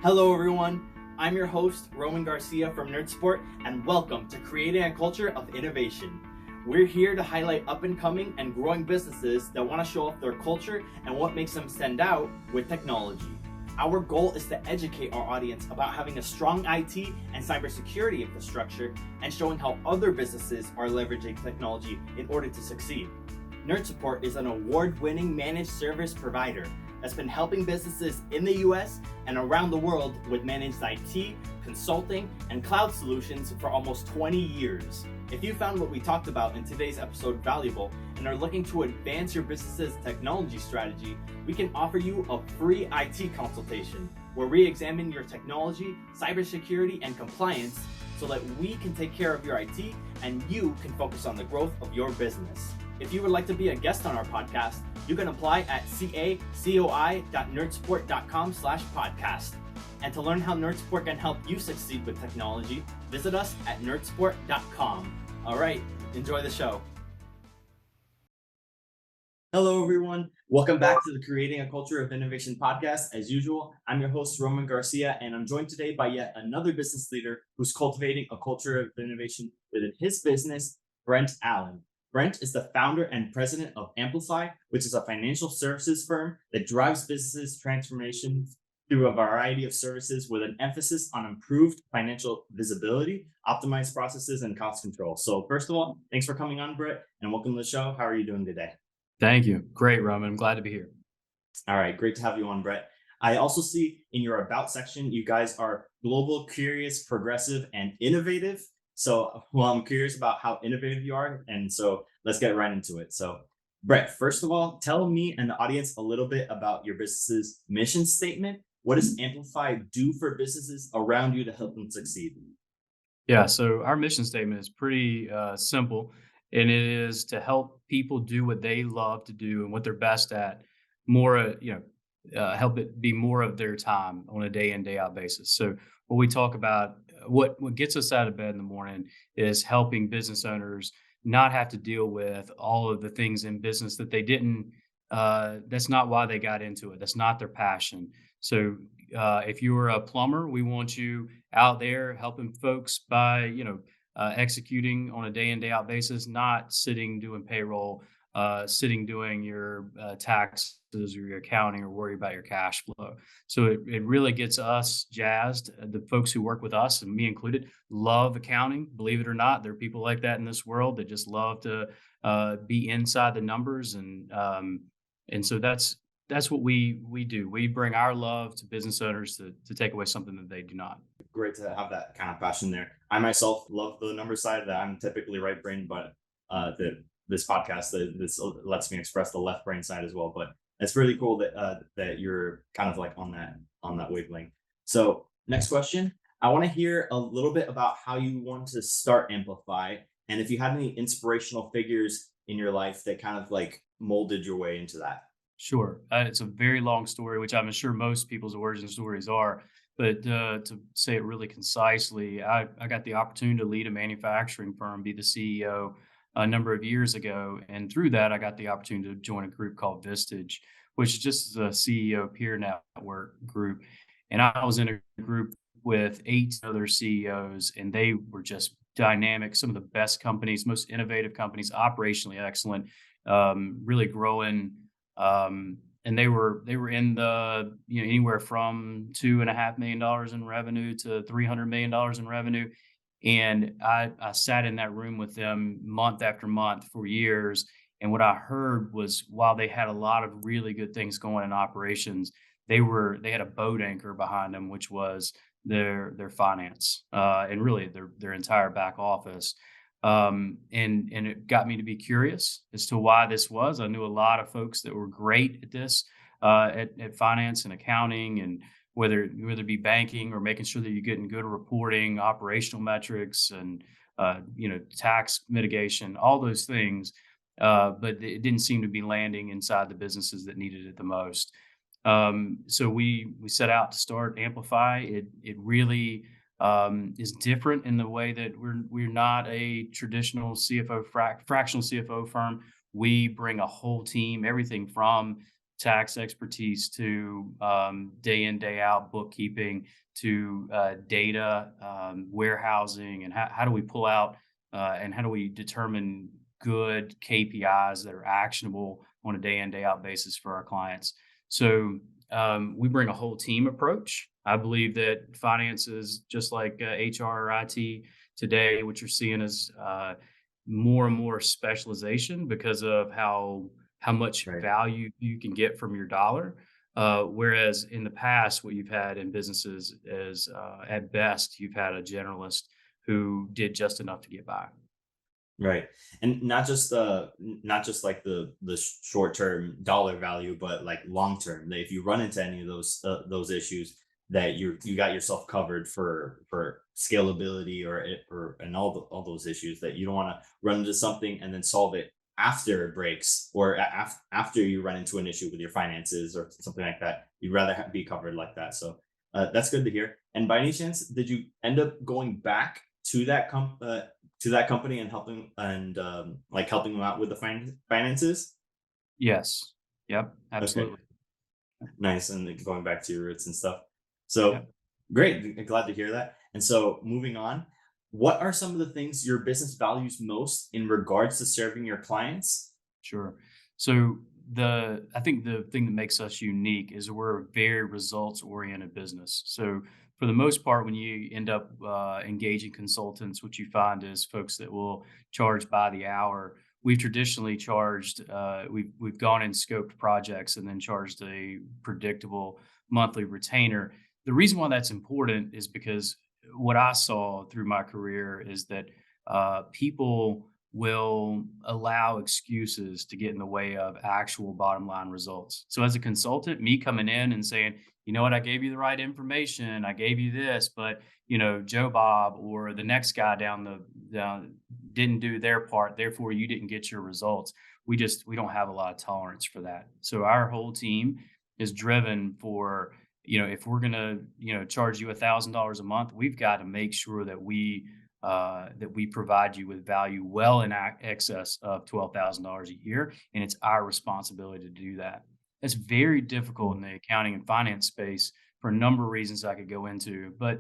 Hello everyone, I'm your host, Roman Garcia from NerdSport, and welcome to Creating a Culture of Innovation. We're here to highlight up-and-coming and growing businesses that want to show off their culture and what makes them stand out with technology. Our goal is to educate our audience about having a strong IT and cybersecurity infrastructure and showing how other businesses are leveraging technology in order to succeed. NerdSport is an award-winning managed service provider that's been helping businesses in the US and around the world with managed IT, consulting, and cloud solutions for almost 20 years. If you found what we talked about in today's episode valuable and are looking to advance your business's technology strategy, we can offer you a free IT consultation where we examine your technology, cybersecurity, and compliance so that we can take care of your IT and you can focus on the growth of your business. If you would like to be a guest on our podcast, you can apply at cacoi.nerdsport.com/podcast. And to learn how NerdSport can help you succeed with technology, visit us at nerdsport.com. All right, enjoy the show. Hello, everyone. Welcome back to the Creating a Culture of Innovation podcast. As usual, I'm your host, Roman Garcia, and I'm joined today by yet another business leader who's cultivating a culture of innovation within his business, Brent Allen. Brent is the founder and president of Amplify, which is a financial services firm that drives businesses' transformation through a variety of services with an emphasis on improved financial visibility, optimized processes, and cost control. So first of all, thanks for coming on, Brent, and welcome to the show. How are you doing today? Thank you. Great, Roman. I'm glad to be here. All right, great to have you on, Brent. I also see in your About section, you guys are global, curious, progressive, and innovative. So, I'm curious about how innovative you are. And so let's get right into it. So, Brett, first of all, tell me and the audience a little bit about your business's mission statement. What does Amplify do for businesses around you to help them succeed? Yeah, so our mission statement is pretty simple, and it is to help people do what they love to do and what they're best at more, help it be more of their time on a day in, day out basis. So, what we talk about, what gets us out of bed in the morning is helping business owners not have to deal with all of the things in business that they didn't, that's not why they got into it. That's not their passion. So, if you're a plumber, we want you out there helping folks by, executing on a day in, day out basis, not sitting doing payroll, sitting doing your taxes or your accounting or worry about your cash flow. So it really gets us jazzed. The folks who work with us, and me included, love accounting. Believe it or not, there are people like that in this world that just love to be inside the numbers, and so that's what we do. We bring our love to business owners to take away something that they do not. Great to have that kind of passion there. I myself love the number side that I'm typically right brain, but this podcast, this lets me express the left brain side as well. But it's really cool that you're kind of like on that wavelength. So next question, I want to hear a little bit about how you want to start Amplify, and if you had any inspirational figures in your life that kind of like molded your way into that. Sure. It's a very long story, which I'm sure most people's origin stories are. But to say it really concisely, I got the opportunity to lead a manufacturing firm, be the CEO a number of years ago. And through that, I got the opportunity to join a group called Vistage, which is just a CEO peer network group. And I was in a group with 8 other CEOs, and they were just dynamic, some of the best companies, most innovative companies, operationally excellent, really growing. And they were in the anywhere from $2.5 million in revenue to $300 million in revenue, and I sat in that room with them month after month for years. And what I heard was, while they had a lot of really good things going in operations, they had a boat anchor behind them, which was their finance, and really their entire back office. And it got me to be curious as to why this was. I knew a lot of folks that were great at this, at finance and accounting, and whether it be banking or making sure that you're getting good reporting, operational metrics, and tax mitigation, all those things. But it didn't seem to be landing inside the businesses that needed it the most. So we set out to start Amplify. It really is different in the way that we're not a traditional CFO fractional CFO firm. We bring a whole team, everything from tax expertise to day in, day out bookkeeping to data, warehousing, and how do we pull out and how do we determine good KPIs that are actionable on a day in, day out basis for our clients. So we bring a whole team approach. I believe that finance is just like HR or IT today. What you're seeing is more and more specialization because of how much Right. value you can get from your dollar. Whereas in the past, what you've had in businesses is at best you've had a generalist who did just enough to get by. Right. And not just like the short term dollar value, but like long term. That if you run into any of those issues, that you got yourself covered for scalability or and all those issues, that you don't want to run into something and then solve it after it breaks, or after you run into an issue with your finances or something like that. You'd rather be covered like that. So that's good to hear. And by any chance, did you end up going back to to that company and helping them out with the finances? Yes. Yep. Okay, Absolutely. nice. And then going back to your roots and stuff. So Yep. great. Glad to hear that. And so moving on, what are some of the things your business values most in regards to serving your clients? Sure. So I think the thing that makes us unique is we're a very results oriented business. So for the most part, when you end up engaging consultants, what you find is folks that will charge by the hour. We've traditionally charged. We've gone and scoped projects and then charged a predictable monthly retainer. The reason why that's important is because what I saw through my career is that people will allow excuses to get in the way of actual bottom line results. So as a consultant, me coming in and saying, you know what, I gave you the right information, I gave you this, but Joe Bob or the next guy down didn't do their part, therefore you didn't get your results. We don't have a lot of tolerance for that. So our whole team is driven for, if we're gonna, charge you $1,000 a month, we've got to make sure that we provide you with value well in excess of $12,000 a year, and it's our responsibility to do that. It's very difficult in the accounting and finance space for a number of reasons I could go into, but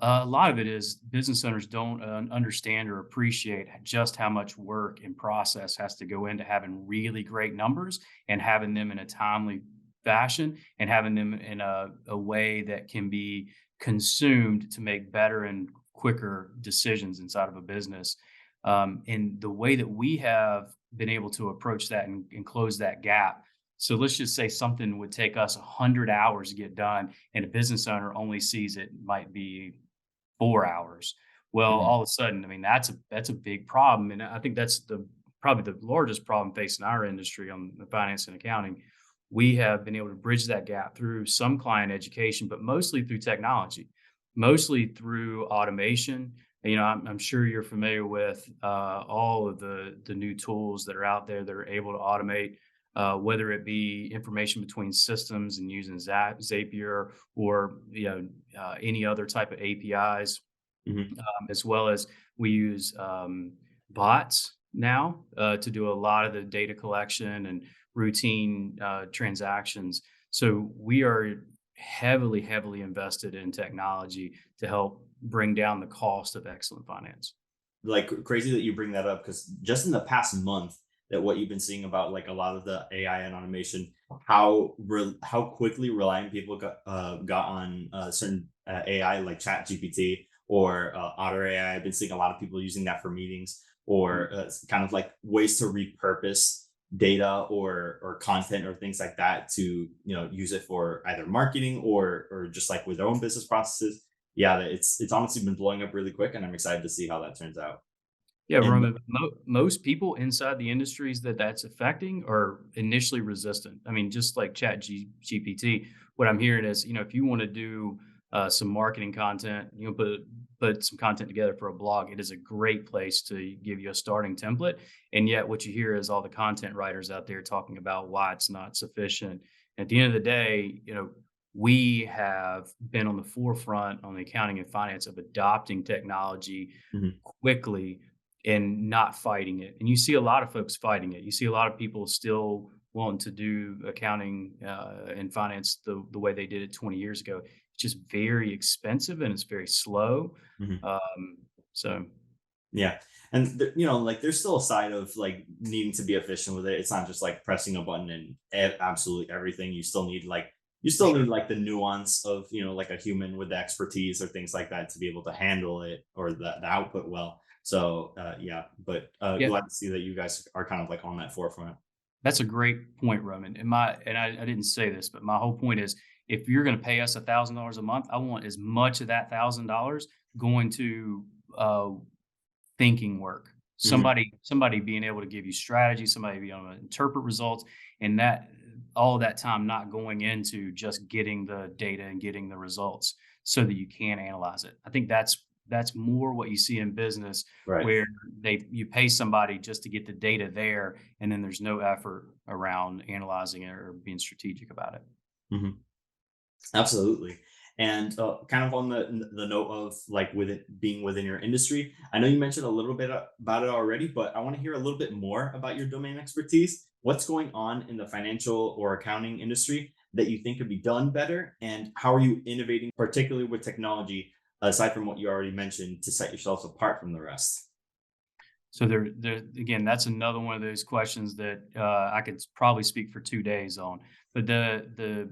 a lot of it is business owners don't understand or appreciate just how much work and process has to go into having really great numbers and having them in a timely fashion and having them in a way that can be consumed to make better and quicker decisions inside of a business. And the way that we have been able to approach that and close that gap. So let's just say something would take us 100 hours to get done, and a business owner only sees it might be 4 hours. Well, Mhm. all of a sudden, I mean, that's a big problem, and I think that's the probably the largest problem facing our industry on the finance and accounting. We have been able to bridge that gap through some client education, but mostly through technology, mostly through automation. I'm sure you're familiar with all of the new tools that are out there that are able to automate, whether it be information between systems and using Zapier or any other type of APIs, Mhm. as well as we use bots now to do a lot of the data collection and routine transactions. So we are heavily, heavily invested in technology to help bring down the cost of excellent finance. Like crazy that you bring that up, because just in the past month, that what you've been seeing about like a lot of the AI and automation, how quickly reliant people got on certain AI like Chat GPT or Otter AI. I've been seeing a lot of people using that for meetings, or kind of like ways to repurpose data or content or things like that to use it for either marketing or just like with their own business processes. Yeah, it's honestly been blowing up really quick, and I'm excited to see how that turns out. Yeah, And Roman, most people inside the industries that's affecting are initially resistant. I mean, just like GPT, what I'm hearing is, if you want to do some marketing content, put some content together for a blog, it is a great place to give you a starting template. And yet, what you hear is all the content writers out there talking about why it's not sufficient. At the end of the day, we have been on the forefront on the accounting and finance of adopting technology Mhm. quickly and not fighting it. And you see a lot of folks fighting it. You see a lot of people still wanting to do accounting and finance the way they did it 20 years ago. It's just very expensive and it's very slow. Mhm. Um, so Yeah. And like there's still a side of like needing to be efficient with it. It's not just like pressing a button and absolutely everything. You for still need sure. like the nuance of, like a human with the expertise or things like that to be able to handle it or the output well. So yeah, but Yeah, glad to see that you guys are kind of like on that forefront. that's a great point, Roman. I didn't say this, but my whole point is if you're going to pay us $1,000 a month, I want as much of that $1,000 going to thinking work. Mhm. Somebody being able to give you strategy, somebody being able to interpret results, and that all of that time not going into just getting the data and getting the results so that you can analyze it. I think that's more what you see in business Right. where you pay somebody just to get the data there and then there's no effort around analyzing it or being strategic about it. Mhm. Absolutely. And kind of on the note of like with it being within your industry, I know you mentioned a little bit about it already, but I want to hear a little bit more about your domain expertise. What's going on in the financial or accounting industry that you think could be done better, and how are you innovating, particularly with technology, aside from what you already mentioned, to set yourselves apart from the rest? So there again, that's another one of those questions that I could probably speak for 2 days on. But the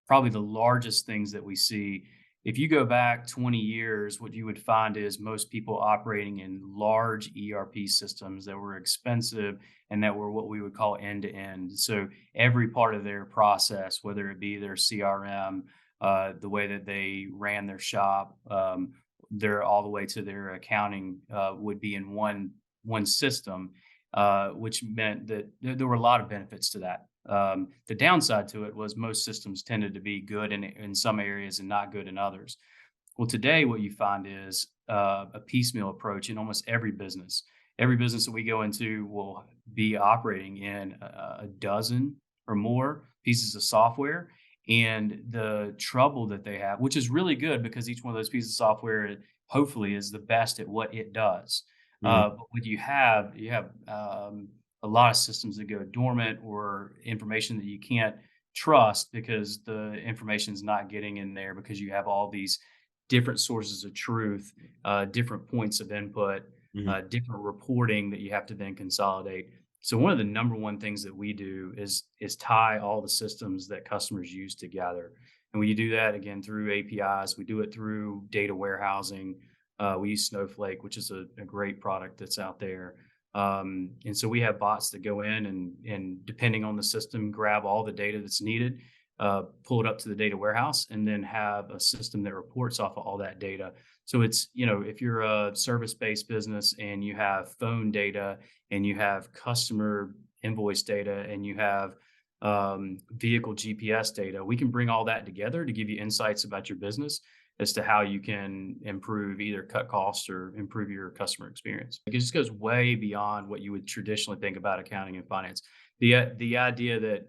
probably the largest things that we see, if you go back 20 years, what you would find is most people operating in large ERP systems that were expensive and that were what we would call end to end. So every part of their process, whether it be their CRM, the way that they ran their shop, their all the way to their accounting would be in one system, which meant that there were a lot of benefits to that. The downside to it was most systems tended to be good in some areas and not good in others. Well, today what you find is a piecemeal approach in almost every business. Every business that we go into will be operating in a dozen or more pieces of software. And the trouble that they have, which is really good because each one of those pieces of software hopefully is the best at what it does. Mhm. But what you have a lot of systems that go dormant or information that you can't trust because the information is not getting in there because you have all these different sources of truth, different points of input, Mhm. different reporting that you have to then consolidate. So one of the number one things that we do is tie all the systems that customers use together. And we do that again through APIs. We do it through data warehousing. We use Snowflake, which is a great product that's out there. And so we have bots that go in and depending on the system, grab all the data that's needed, pull it up to the data warehouse, and then have a system that reports off of all that data. So it's, if you're a service based business and you have phone data and you have customer invoice data and you have vehicle GPS data, we can bring all that together to give you insights about your business as to how you can improve, either cut costs or improve your customer experience. Like, it just goes way beyond what you would traditionally think about accounting and finance. The idea that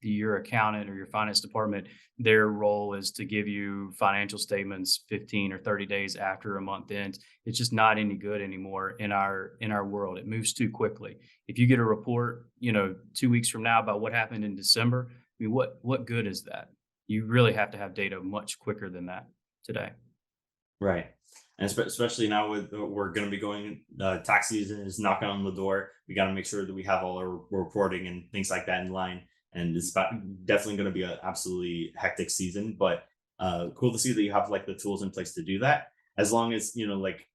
your accountant or your finance department, their role is to give you financial statements 15 or 30 days after a month ends. It's just not any good anymore in our world. It moves too quickly. If you get a report, 2 weeks from now about what happened in December, I mean, what good is that? You really have to have data much quicker than that today. Right. And especially now with we're going to be going, tax season is knocking on the door. We got to make sure that we have all our reporting and things like that in line. And definitely going to be an absolutely hectic season, but cool to see that you have like the tools in place to do that. As long as, like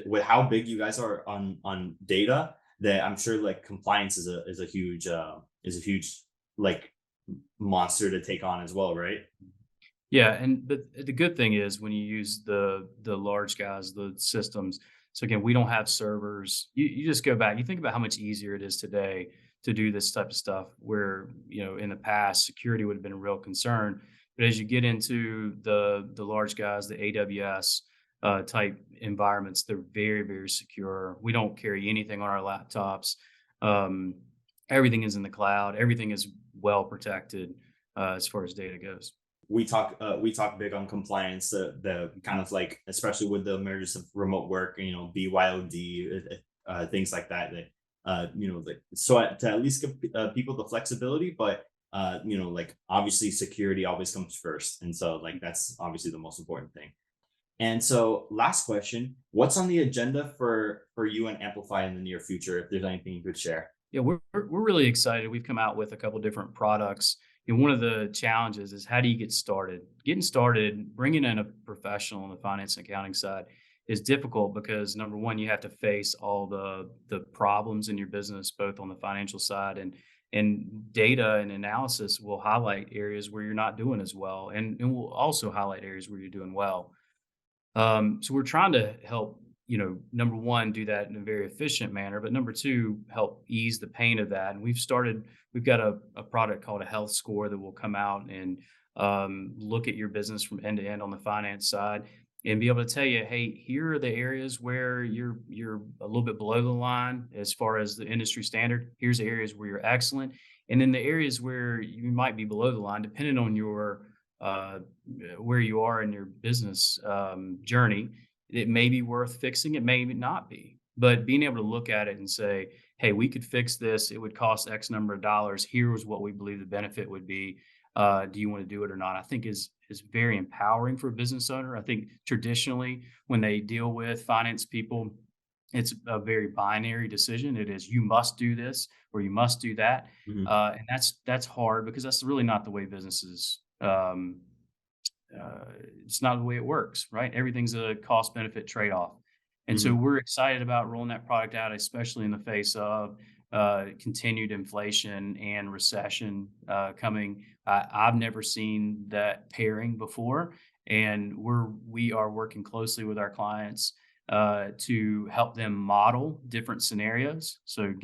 with how big you guys are on data, that I'm sure like compliance is a huge like monster to take on as well, right? Yeah, and but the good thing is when you use the large guys, the systems. So again, we don't have servers. You just go back. You think about how much easier it is today to do this type of stuff. Where in the past, security would have been a real concern. But as you get into the large guys, the AWS type environments, they're very very secure. We don't carry anything on our laptops. Um, Everything is in the cloud. Everything is well protected as far as data goes. We talk big on compliance, the kind of like especially with the emergence of remote work, BYOD, things like that like so to at least give people the flexibility, but like obviously security always comes first, and so like that's obviously the most important thing. And so, last question: what's on the agenda for you and Amplify in the near future? If there's anything you could share. Yeah, we're really excited. We've come out with a couple different products. And one of the challenges is how do you get started? Getting started, bringing in a professional on the finance and accounting side is difficult because number one, you have to face all the problems in your business, both on the financial side and data and analysis will highlight areas where you're not doing as well, and will also highlight areas where you're doing well. So we're trying to help, number one, do that in a very efficient manner, but number two, help ease the pain of that. And we've got a product called a health score that will come out and look at your business from end to end on the finance side and be able to tell you, hey, here are the areas where you're a little bit below the line as far as the industry standard. Here's the areas where you're excellent. And then the areas where you might be below the line, depending on your uh, where you are in your business journey, it may be worth fixing. It may not be. But being able to look at it and say, hey, we could fix this. It would cost X number of dollars. Here was what we believe the benefit would be. Do you want to do it or not? I think is very empowering for a business owner. I think traditionally, when they deal with finance people, it's a very binary decision. It is you must do this or you must do that, Hmm. and that's hard because that's really not the way businesses uh, it's not the way it works, right? Everything's a cost benefit trade off. And so Hmm. we're excited about rolling that product out, especially in the face of continued inflation and recession coming. I've never seen that pairing before. And we are working closely with our clients to help them model different scenarios. So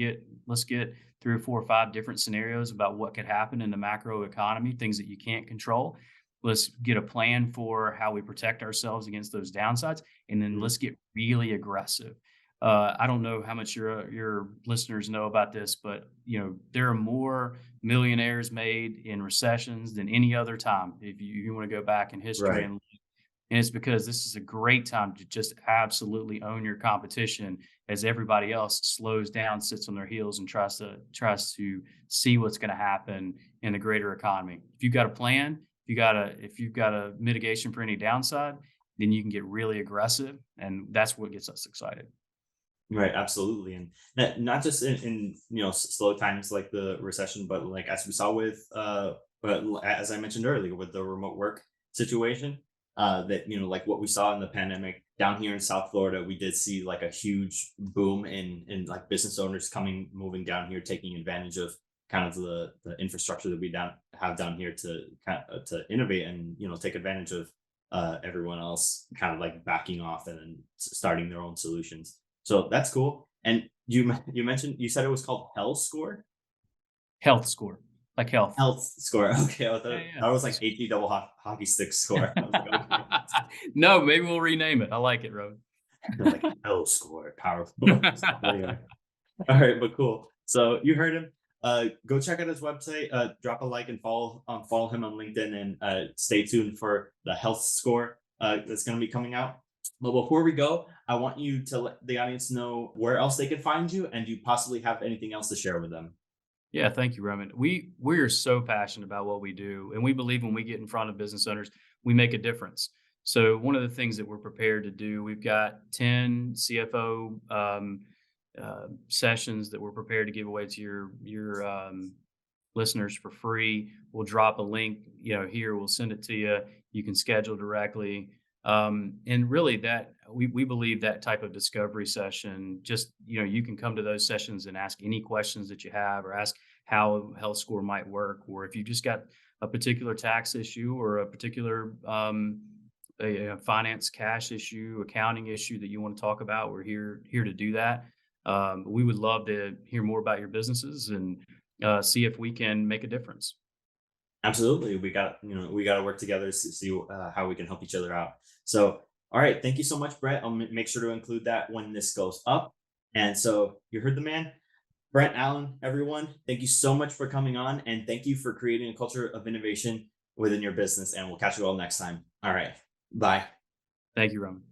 let's get 3 or 4 or 5 different scenarios about what could happen in the macro economy, things that you can't control. Let's get a plan for how we protect ourselves against those downsides, and then Hmm. let's get really aggressive. I don't know how much your listeners know about this, but there are more millionaires made in recessions than any other time. If you want to go back in history, Right. and it's because this is a great time to just absolutely own your competition as everybody else slows down, sits on their heels, and tries to see what's going to happen in the greater economy. If you've got a plan, if you've got a mitigation for any downside, then you can get really aggressive, and that's what gets us excited. Right, absolutely, and not just in slow times like the recession, but like as we saw with but as I mentioned earlier with the remote work situation, that like what we saw in the pandemic down here in South Florida, we did see like a huge boom in like business owners moving down here, taking advantage of kind of the infrastructure that we have down here to to innovate and take advantage of everyone else kind of like backing off and then starting their own solutions. So that's cool. And you mentioned you said it was called Hell Score? Health score, like health. Health Score. Okay, Yeah, that was yeah. like HE double hockey stick score. I was like, okay. No, maybe we'll rename it. I like it, Rowan. Like Hell Score, powerful. Anyway, all right, but cool. So you heard him. Go check out his website. Drop a like and follow him on LinkedIn, and stay tuned for the Health Score that's going to be coming out. But before we go, I want you to let the audience know where else they can find you, and do you possibly have anything else to share with them? Yeah, thank you, Roman. We are so passionate about what we do, and we believe when we get in front of business owners, we make a difference. So one of the things that we're prepared to do, we've got 10 CFO sessions that we're prepared to give away to your listeners for free. We'll drop a link, here. We'll send it to you. You can schedule directly. And really, that we believe that type of discovery session, just you can come to those sessions and ask any questions that you have, or ask how health score might work, or if you just got a particular tax issue or a particular a finance cash issue, accounting issue that you want to talk about. We're here to do that. We would love to hear more about your businesses and see if we can make a difference. Absolutely, we got to work together to see how we can help each other out. So, all right, thank you so much, Brett. I'll make sure to include that when this goes up. And so you heard the man. Brent Allen, everyone, thank you so much for coming on, and thank you for creating a culture of innovation within your business. And we'll catch you all next time. All right. Bye. Thank you, Roman.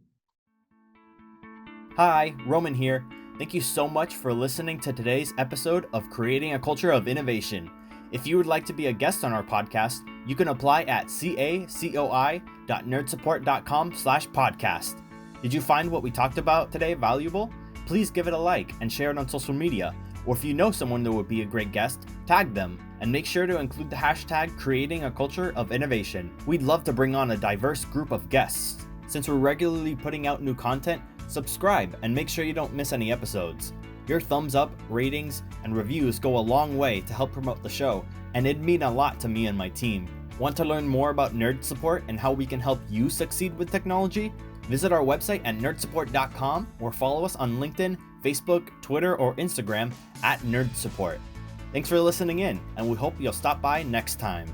Hi, Roman here. Thank you so much for listening to today's episode of Creating a Culture of Innovation. If you would like to be a guest on our podcast, you can apply at cacoi.nerdsupport.com/podcast. Did you find what we talked about today valuable? Please give it a like and share it on social media. Or if you know someone that would be a great guest, tag them and make sure to include the hashtag Creating a Culture of Innovation. We'd love to bring on a diverse group of guests. Since we're regularly putting out new content, subscribe and make sure you don't miss any episodes. Your thumbs up, ratings, and reviews go a long way to help promote the show, and it'd mean a lot to me and my team. Want to learn more about Nerd Support and how we can help you succeed with technology? Visit our website at nerdsupport.com or follow us on LinkedIn, Facebook, Twitter, or Instagram at Nerd Support. Thanks for listening in, and we hope you'll stop by next time.